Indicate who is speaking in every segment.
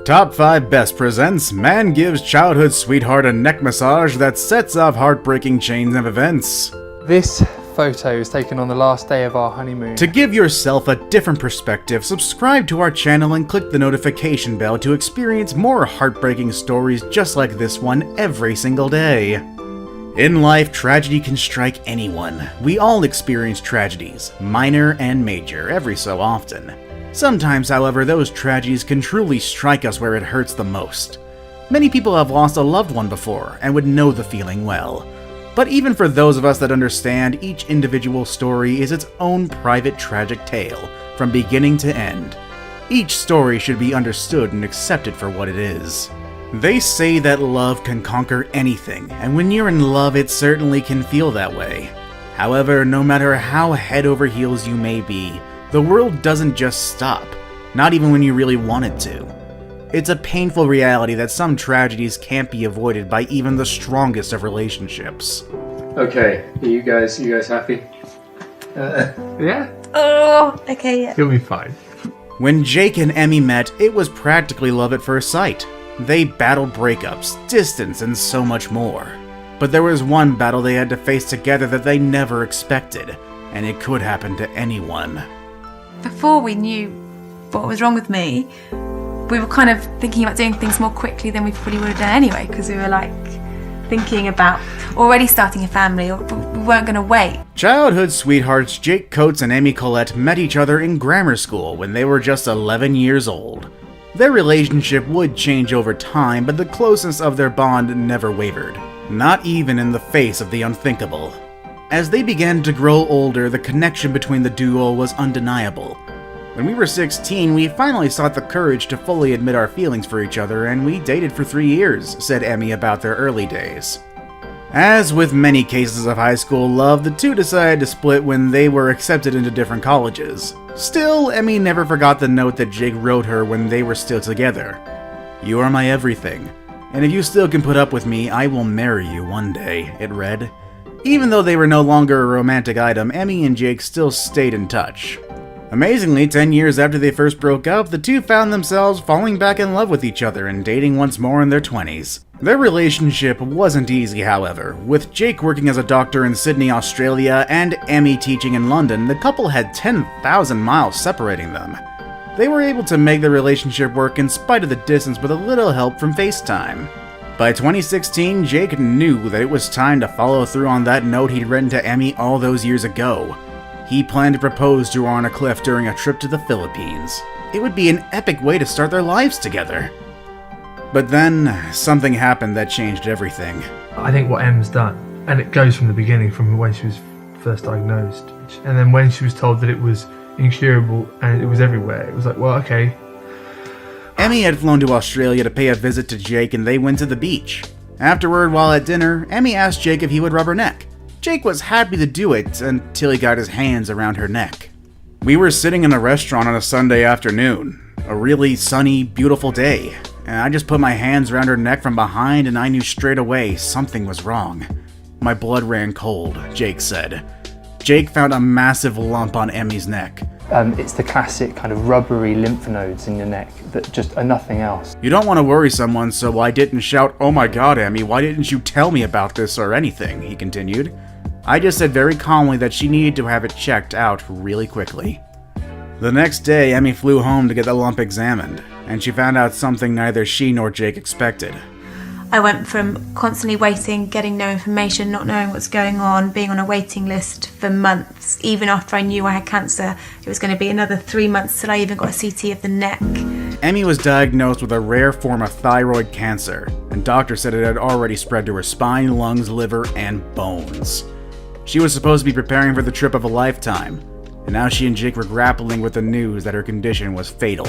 Speaker 1: Top 5 Best presents Man Gives Childhood Sweetheart a Neck Massage That Sets Off Heartbreaking Chains of Events.
Speaker 2: This photo was taken on the last day of our honeymoon.
Speaker 1: To give yourself a different perspective, subscribe to our channel and click the notification bell to experience more heartbreaking stories just like this one every single day. In life, tragedy can strike anyone. We all experience tragedies, minor and major, every so often. Sometimes, however, those tragedies can truly strike us where it hurts the most. Many people have lost a loved one before and would know the feeling well. But even for those of us that understand, each individual story is its own private tragic tale, from beginning to end. Each story should be understood and accepted for what it is. They say that love can conquer anything, and when you're in love it certainly can feel that way. However, no matter how head over heels you may be, the world doesn't just stop, not even when you really want it to. It's a painful reality that some tragedies can't be avoided by even the strongest of relationships.
Speaker 2: Okay, are you guys happy? Yeah?
Speaker 3: Oh, okay, yeah.
Speaker 2: You'll be fine.
Speaker 1: When Jake and Emmy met, it was practically love at first sight. They battled breakups, distance, and so much more. But there was one battle they had to face together that they never expected, and it could happen to anyone.
Speaker 3: Before we knew what was wrong with me, we were kind of thinking about doing things more quickly than we probably would have done anyway, because we were like thinking about already starting a family, or we weren't going to wait.
Speaker 1: Childhood sweethearts Jake Coates and Emmy Collette met each other in grammar school when they were just 11 years old. Their relationship would change over time, but the closeness of their bond never wavered, not even in the face of the unthinkable. As they began to grow older, the connection between the duo was undeniable. When we were 16, we finally sought the courage to fully admit our feelings for each other, and we dated for 3 years, said Emmy about their early days. As with many cases of high school love, the two decided to split when they were accepted into different colleges. Still, Emmy never forgot the note that Jake wrote her when they were still together. "You are my everything, and if you still can put up with me, I will marry you one day," it read. Even though they were no longer a romantic item, Emmy and Jake still stayed in touch. Amazingly, 10 years after they first broke up, the two found themselves falling back in love with each other and dating once more in their 20s. Their relationship wasn't easy, however. With Jake working as a doctor in Sydney, Australia, and Emmy teaching in London, the couple had 10,000 miles separating them. They were able to make the relationship work in spite of the distance with a little help from FaceTime. By 2016, Jake knew that it was time to follow through on that note he'd written to Emmy all those years ago. He planned to propose to her on a cliff during a trip to the Philippines. It would be an epic way to start their lives together. But then, something happened that changed everything.
Speaker 4: I think what Em's done, and it goes from the beginning, from when she was first diagnosed, and then when she was told that it was incurable and it was everywhere, it was like, well, okay.
Speaker 1: Emmy had flown to Australia to pay a visit to Jake and they went to the beach. Afterward, while at dinner, Emmy asked Jake if he would rub her neck. Jake was happy to do it until he got his hands around her neck. We were sitting in a restaurant on a Sunday afternoon, a really sunny, beautiful day, and I just put my hands around her neck from behind and I knew straight away something was wrong. My blood ran cold, Jake said. Jake found a massive lump on Emmy's neck.
Speaker 2: It's the classic kind of rubbery lymph nodes in your neck that just are nothing else.
Speaker 1: You don't want to worry someone, so I didn't shout, "Oh my god, Emmy, why didn't you tell me about this," or anything, he continued. I just said very calmly that she needed to have it checked out really quickly. The next day, Emmy flew home to get the lump examined, and she found out something neither she nor Jake expected.
Speaker 3: I went from constantly waiting, getting no information, not knowing what's going on, being on a waiting list for months. Even after I knew I had cancer, it was going to be another 3 months till I even got a CT of the neck.
Speaker 1: Emmy was diagnosed with a rare form of thyroid cancer, and doctors said it had already spread to her spine, lungs, liver, and bones. She was supposed to be preparing for the trip of a lifetime, and now she and Jake were grappling with the news that her condition was fatal.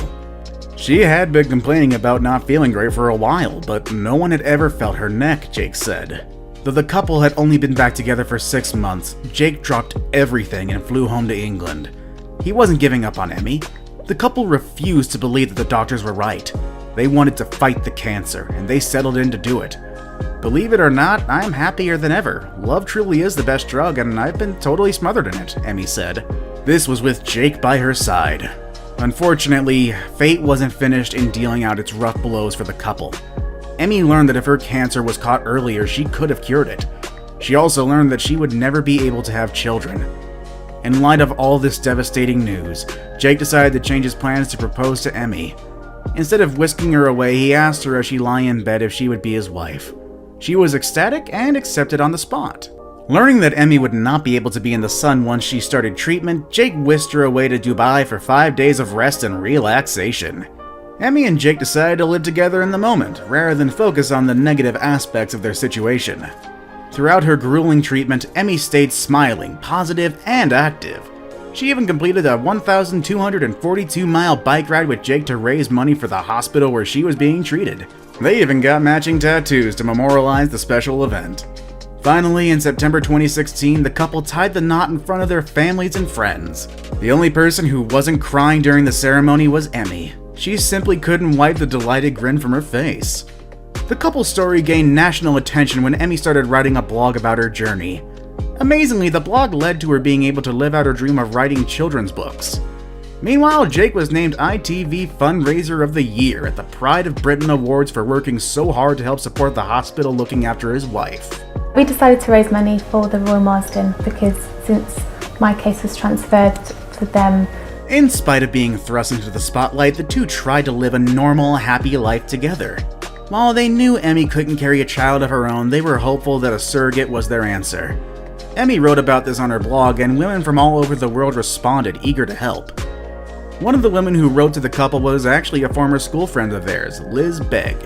Speaker 1: She had been complaining about not feeling great for a while, but no one had ever felt her neck, Jake said. Though the couple had only been back together for 6 months, Jake dropped everything and flew home to England. He wasn't giving up on Emmy. The couple refused to believe that the doctors were right. They wanted to fight the cancer, and they settled in to do it. Believe it or not, I'm happier than ever. Love truly is the best drug, and I've been totally smothered in it, Emmy said. This was with Jake by her side. Unfortunately, fate wasn't finished in dealing out its rough blows for the couple. Emmy learned that if her cancer was caught earlier, she could have cured it. She also learned that she would never be able to have children. In light of all this devastating news, Jake decided to change his plans to propose to Emmy. Instead of whisking her away, he asked her as she lay in bed if she would be his wife. She was ecstatic and accepted on the spot. Learning that Emmy would not be able to be in the sun once she started treatment, Jake whisked her away to Dubai for 5 days of rest and relaxation. Emmy and Jake decided to live together in the moment, rather than focus on the negative aspects of their situation. Throughout her grueling treatment, Emmy stayed smiling, positive, and active. She even completed a 1,242-mile bike ride with Jake to raise money for the hospital where she was being treated. They even got matching tattoos to memorialize the special event. Finally, in September 2016, the couple tied the knot in front of their families and friends. The only person who wasn't crying during the ceremony was Emmy. She simply couldn't wipe the delighted grin from her face. The couple's story gained national attention when Emmy started writing a blog about her journey. Amazingly, the blog led to her being able to live out her dream of writing children's books. Meanwhile, Jake was named ITV Fundraiser of the Year at the Pride of Britain Awards for working so hard to help support the hospital looking after his wife.
Speaker 5: We decided to raise money for the Royal Marsden because since my case was transferred to them.
Speaker 1: In spite of being thrust into the spotlight, the two tried to live a normal, happy life together. While they knew Emmy couldn't carry a child of her own, they were hopeful that a surrogate was their answer. Emmy wrote about this on her blog, and women from all over the world responded, eager to help. One of the women who wrote to the couple was actually a former school friend of theirs, Liz Begg.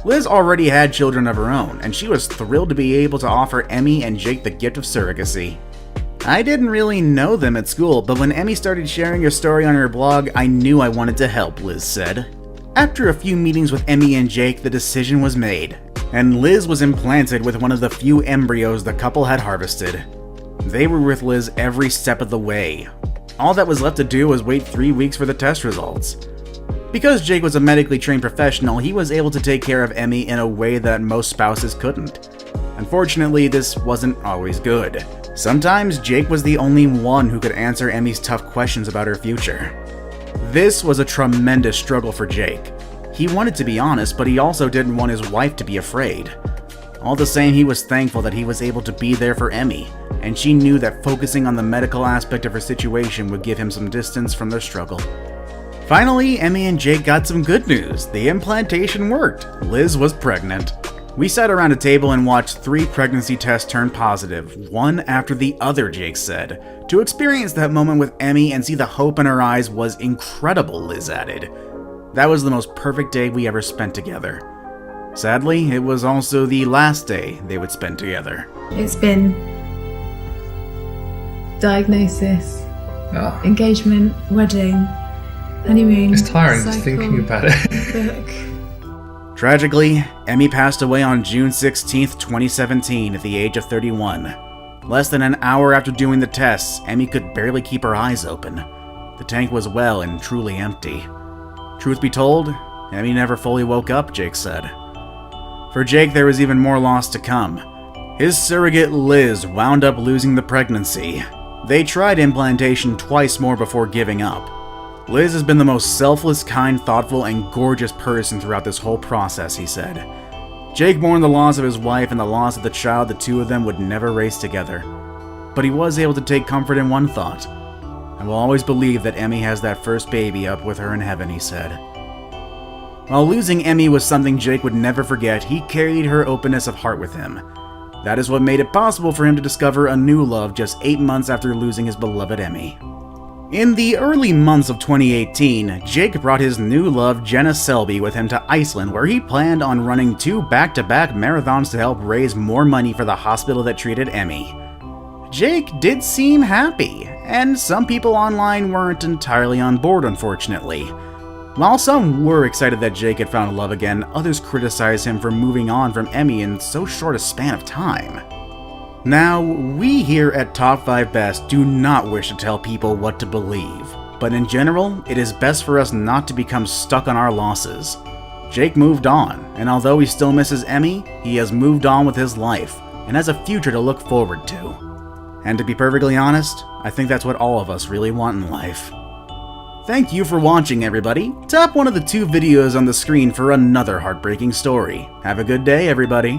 Speaker 1: Liz already had children of her own, and she was thrilled to be able to offer Emmy and Jake the gift of surrogacy. I didn't really know them at school, but when Emmy started sharing her story on her blog, I knew I wanted to help, Liz said. After a few meetings with Emmy and Jake, the decision was made, and Liz was implanted with one of the few embryos the couple had harvested. They were with Liz every step of the way. All that was left to do was wait 3 weeks for the test results. Because Jake was a medically trained professional, he was able to take care of Emmy in a way that most spouses couldn't. Unfortunately, this wasn't always good. Sometimes Jake was the only one who could answer Emmy's tough questions about her future. This was a tremendous struggle for Jake. He wanted to be honest, but he also didn't want his wife to be afraid. All the same, he was thankful that he was able to be there for Emmy, and she knew that focusing on the medical aspect of her situation would give him some distance from their struggle. Finally, Emmy and Jake got some good news. The implantation worked. Liz was pregnant. We sat around a table and watched 3 pregnancy tests turn positive, one after the other, Jake said. To experience that moment with Emmy and see the hope in her eyes was incredible, Liz added. That was the most perfect day we ever spent together. Sadly, it was also the last day they would spend together.
Speaker 6: It's been diagnosis, engagement, wedding, honeymoon.
Speaker 4: It's tiring
Speaker 6: cycle,
Speaker 4: just thinking about it.
Speaker 6: book.
Speaker 1: Tragically, Emmy passed away on June 16, 2017 at the age of 31. Less than an hour after doing the tests, Emmy could barely keep her eyes open. The tank was well and truly empty. Truth be told, Emmy never fully woke up, Jake said. For Jake, there was even more loss to come. His surrogate Liz wound up losing the pregnancy. They tried implantation twice more before giving up. Liz has been the most selfless, kind, thoughtful, and gorgeous person throughout this whole process, he said. Jake mourned the loss of his wife and the loss of the child the two of them would never raise together. But he was able to take comfort in one thought. I will always believe that Emmy has that first baby up with her in heaven, he said. While losing Emmy was something Jake would never forget, he carried her openness of heart with him. That is what made it possible for him to discover a new love just 8 months after losing his beloved Emmy. In the early months of 2018, Jake brought his new love Jenna Selby with him to Iceland, where he planned on running 2 back-to-back marathons to help raise more money for the hospital that treated Emmy. Jake did seem happy, and some people online weren't entirely on board, unfortunately. While some were excited that Jake had found love again, others criticized him for moving on from Emmy in so short a span of time. Now, we here at Top 5 Best do not wish to tell people what to believe, but in general, it is best for us not to become stuck on our losses. Jake moved on, and although he still misses Emmy, he has moved on with his life, and has a future to look forward to. And to be perfectly honest, I think that's what all of us really want in life. Thank you for watching, everybody. Tap one of the 2 videos on the screen for another heartbreaking story. Have a good day, everybody.